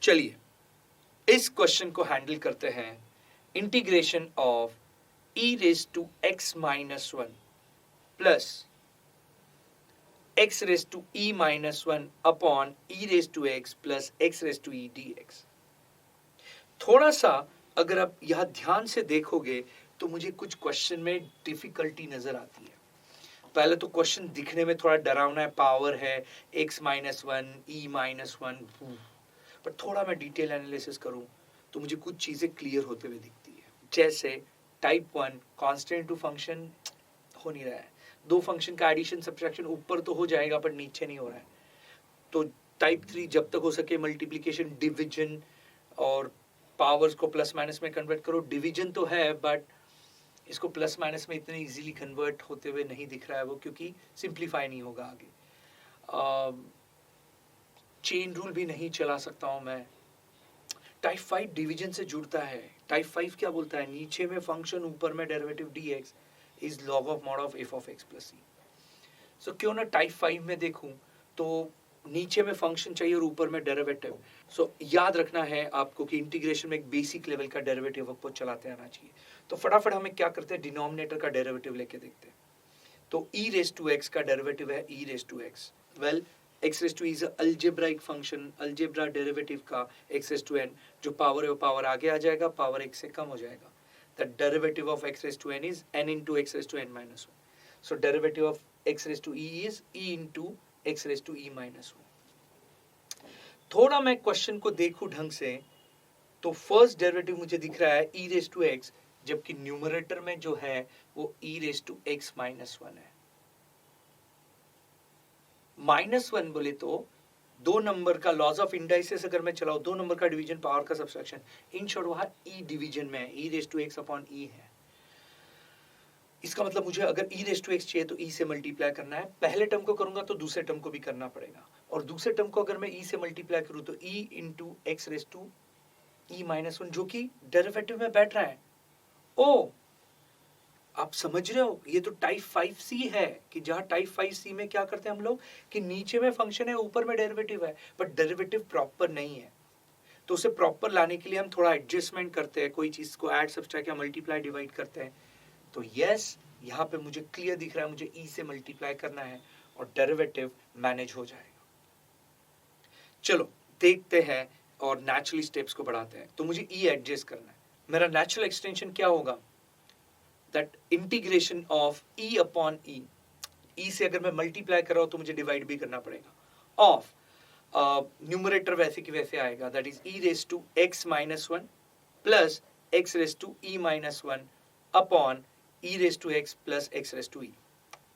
चलिए इस क्वेश्चन को हैंडल करते हैं। Integration of e raise to x minus 1 plus x raise to e minus 1 upon e raise to x plus x raise to e dx। थोड़ा सा अगर आप यहां ध्यान से देखोगे तो मुझे कुछ क्वेश्चन में डिफिकल्टी नजर आती है। पहले तो क्वेश्चन दिखने में थोड़ा डरावना है, पावर है x माइनस 1 e माइनस 1, पर थोड़ा मैं डिटेल एनालिसिस करूं तो मुझे कुछ चीजें क्लियर होते हुए दिखती है। जैसे टाइप 1 कांस्टेंट टू फंक्शन हो नहीं रहा है, दो फंक्शन का एडिशन सब्ट्रैक्शन ऊपर तो हो जाएगा पर नीचे नहीं हो रहा है। तो टाइप 3 जब तक हो सके मल्टीप्लिकेशन डिवीजन और पावर्स को प्लस माइनस में कन्वर्ट करो। डिवीजन तो है बट इसको प्लस माइनस में इतने इजीली कन्वर्ट होते हुए नहीं दिख रहा है वो, क्योंकि सिंप्लीफाई नहीं होगा आगे। चेन रूल भी नहीं चला सकता हूं मैं। टाइप 5 डिवीजन से जुड़ता है। टाइप 5 क्या बोलता है, नीचे में फंक्शन ऊपर में derivative dx is log of mod of f of x plus c। सो क्यों ना टाइप 5 में देखूं तो नीचे में फंक्शन चाहिए और ऊपर में डेरिवेटिव। सो याद रखना है आपको कि इंटीग्रेशन में एक बेसिक लेवल का डेरिवेटिव आपको चलाते आना चाहिए। तो फटाफट हमें क्या करते हैं, डिनोमिनेटर का डेरिवेटिव लेके देखते हैं। तो e रेज टू x का डेरिवेटिव है e raise to x। Well x raise to is algebraic function, algebra derivative का x रेज टू n, जो पावर है वो पावर आगे आ जाएगा, पावर x से कम हो जाएगा। The derivative of x raise to n is n into x raise to n minus 1. So derivative of x raised to e is e into x raised to e minus 1. थोड़ा मैं question को देखूं ढंग से तो first derivative मुझे दिख रहा है e raised to x, जबकि न्यूमरेटर में जो है वो e raised to x minus 1 है। माइनस 1 बोले तो दो नंबर का लॉज ऑफ इंडाइसेस अगर मैं चलाऊं, दो नंबर का डिवीजन पावर का सब्सट्रैक्शन, इन शॉर्ट वहां e डिवीजन में है, e raised to x upon e है। इसका मतलब मुझे अगर e रेज टू x चाहिए तो e से मल्टीप्लाई करना है। पहले टर्म को करूंगा तो दूसरे टर्म को भी करना पड़ेगा, और दूसरे टर्म को अगर मैं e से मल्टीप्लाई करूं तो e into x raise to e minus 1, जो कि डेरिवेटिव में बैठ रहा है। ओ आप समझ रहे हो, ये तो टाइप 5c है कि जहां टाइप 5c में क्या करते हैं हम लोग कि नीचे में फंक्शन है ऊपर में डेरिवेटिव है, बट डेरिवेटिव प्रॉपर नहीं है। तो उसे प्रॉपर लाने के लिए हम थोड़ा एडजस्टमेंट करते हैं, कोई चीज को ऐड सब्सट्रैक्ट या मल्टीप्लाई डिवाइड करते हैं। तो यस, यहाँ पे मुझे क्लियर दिख रहा है मुझे e से मल्टीप्लाई करना है और डेरिवेटिव मैनेज हो जाएगा। चलो देखते हैं और नेचुरली स्टेप्स को बढ़ाते हैं। तो मुझे e एडजस्ट करना है। मेरा नेचुरल एक्सटेंशन क्या होगा, that integration of e upon e। e से अगर मैं मल्टीप्लाई कर रहा हूं तो मुझे डिवाइड भी करना पड़ेगा। ऑफ न्यूमरेटर वैसे की वैसे आएगा, that is e raise to x minus 1 plus x raise to e minus 1 upon e raise to x plus x raise to e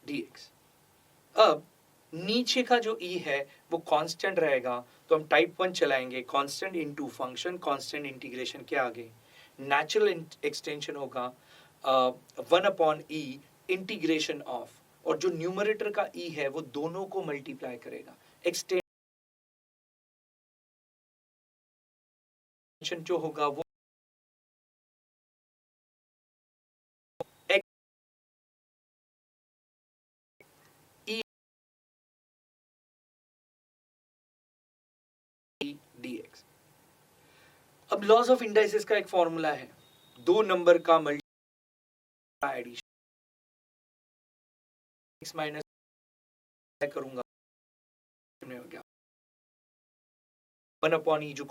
dx। अब नीचे का जो e है वो कांस्टेंट रहेगा, तो हम टाइप 1 चलाएंगे, constant into function, constant integration के आगे नेचुरल एक्सटेंशन होगा 1 अपॉन e इंटीग्रेशन ऑफ, और जो न्यूमरेटर का e है वो दोनों को मल्टीप्लाई करेगा। एक्सटेंशन जो होगा वो dx। अब लॉज ऑफ इंडाइसेस का एक फॉर्मूला है, दो नंबर का मल्टीप्लाई एडिशन, x माइनस करूंगा हो गया 1 अपॉन e, जो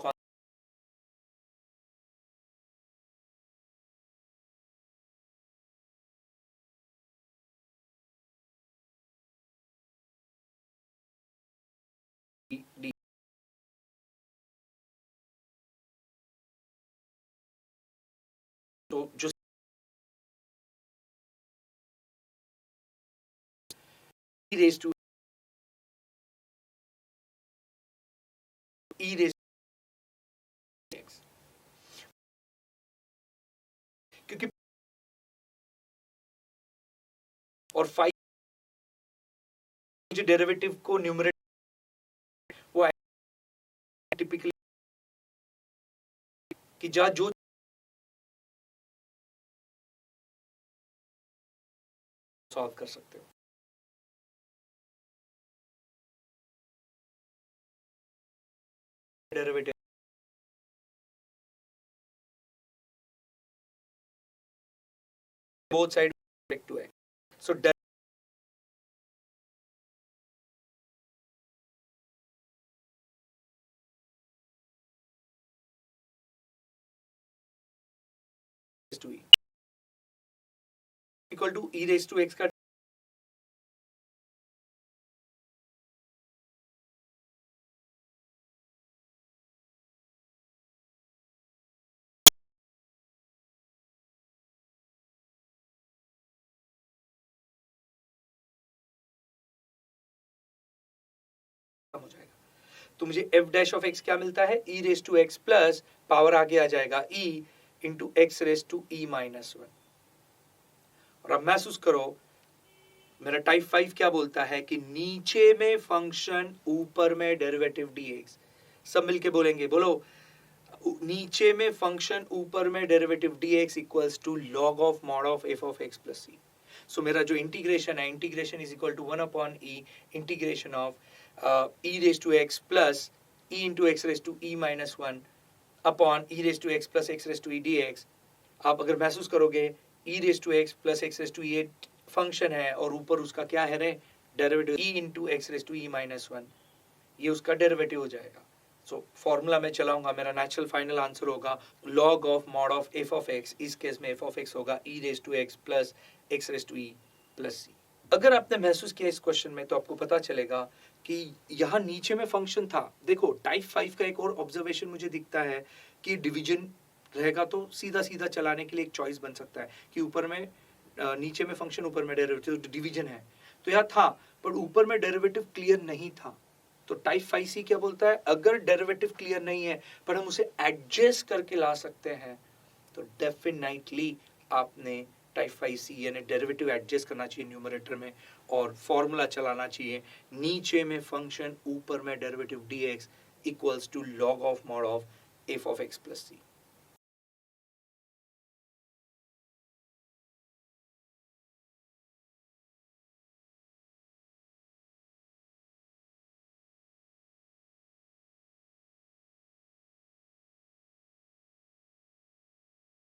d, तो जो e raise to e raise x, क्योंकि और 5 जो डेरिवेटिव को न्यूमरेटर वो टिपिकली कि जो सॉल्व कर सकते हो derivative both sides with respect to x. So raised to e equal to e raised to x का हो जाएगा। तो मुझे f डैश ऑफ x क्या मिलता है? e raise to x plus power आगे आ जाएगा e into x raise to e minus 1। और अब महसूस करो, मेरा टाइप 5 क्या बोलता है कि नीचे में फंक्शन ऊपर में डेरिवेटिव dx। सब मिलके बोलेंगे, बोलो नीचे में फंक्शन ऊपर में derivative dx equals to log of mod of f of x plus c। So मेरा जो इंटीग्रेशन है, integration is equal to 1 upon e integration of e raise to x plus e into x raise to e minus 1 upon e raise to x plus x raise to e dx। आप अगर महसूस करोगे e raise to x plus x raise to e function है और ऊपर उसका क्या है रे, derivative e into x raise to e minus 1, ये उसका डेरिवेटिव हो जाएगा। सो फॉर्मूला में चलाऊंगा, मेरा नेचुरल फाइनल आंसर होगा log of mod of f of x। इस केस में f ऑफ x होगा e raise to x plus x raise to e plus c। अगर आपने महसूस किया इस क्वेश्चन में तो आपको पता चलेगा कि यहाँ नीचे में फंक्शन था। देखो टाइप 5 का एक और ऑब्जर्वेशन मुझे दिखता है कि डिवीजन रहेगा तो सीधा सीधा चलाने के लिए एक चॉइस बन सकता है कि ऊपर में नीचे में फंक्शन, ऊपर में डेरिवेटिव, डिवीजन है तो यहाँ था, पर ऊपर में डेरिवेटिव क्लियर नहीं था। तो टाइप 5C क्या बोलता है, अगर डेरिवेटिव क्लियर नहीं है पर हम उसे एडजस्ट करके ला सकते हैं तो डेफिनेटली आपने टाइप 5C यानी डेरिवेटिव एडजस्ट करना चाहिए न्यूमरेटर में और फॉर्मूला चलाना चाहिए नीचे में फंक्शन ऊपर में derivative dx equals to log of mod of f of x plus c।